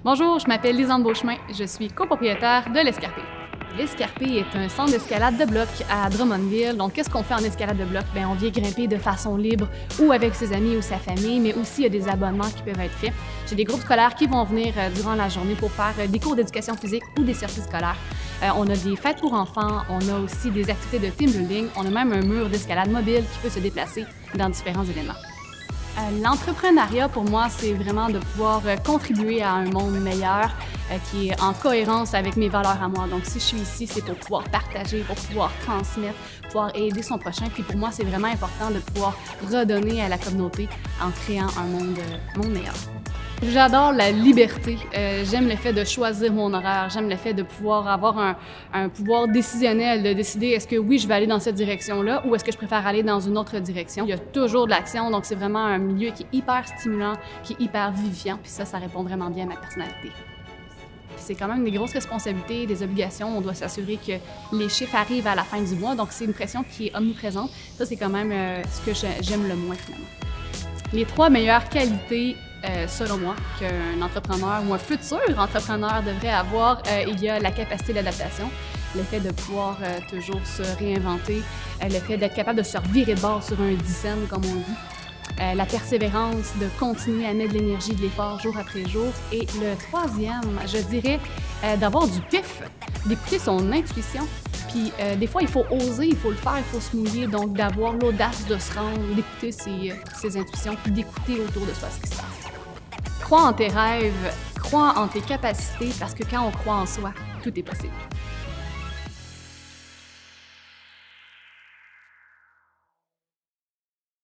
Bonjour, je m'appelle Lisande Beauchemin, je suis copropriétaire de l'Escarpé. L'Escarpé est un centre d'escalade de bloc à Drummondville. Donc, qu'est-ce qu'on fait en escalade de bloc? Bien, on vient grimper de façon libre ou avec ses amis ou sa famille, mais aussi il y a des abonnements qui peuvent être faits. J'ai des groupes scolaires qui vont venir durant la journée pour faire des cours d'éducation physique ou des sorties scolaires. On a des fêtes pour enfants, on a aussi des activités de team building, on a même un mur d'escalade mobile qui peut se déplacer dans différents événements. L'entrepreneuriat, pour moi, c'est vraiment de pouvoir contribuer à un monde meilleur qui est en cohérence avec mes valeurs à moi. Donc, si je suis ici, c'est pour pouvoir partager, pour pouvoir transmettre, pouvoir aider son prochain. Puis pour moi, c'est vraiment important de pouvoir redonner à la communauté en créant un monde meilleur. J'adore la liberté. J'aime le fait de choisir mon horaire. J'aime le fait de pouvoir avoir un pouvoir décisionnel, de décider est-ce que oui, je vais aller dans cette direction-là ou est-ce que je préfère aller dans une autre direction. Il y a toujours de l'action, donc c'est vraiment un milieu qui est hyper stimulant, qui est hyper vivifiant, puis ça répond vraiment bien à ma personnalité. C'est quand même des grosses responsabilités, des obligations. On doit s'assurer que les chiffres arrivent à la fin du mois, donc c'est une pression qui est omniprésente. Ça, c'est quand même ce que j'aime le moins, finalement. Les 3 meilleures qualités selon moi, qu'un entrepreneur ou un futur entrepreneur devrait avoir, il y a la capacité d'adaptation, le fait de pouvoir toujours se réinventer, le fait d'être capable de se revirer de bord sur un dizaine, comme on dit, la persévérance, de continuer à mettre de l'énergie, de l'effort jour après jour. Et le 3e, je dirais, d'avoir du pif, d'écouter son intuition. Puis des fois, il faut oser, il faut le faire, il faut se mouiller, donc d'avoir l'audace de se rendre, d'écouter ses intuitions, puis d'écouter autour de soi ce qui se passe. Crois en tes rêves, crois en tes capacités, parce que quand on croit en soi, tout est possible.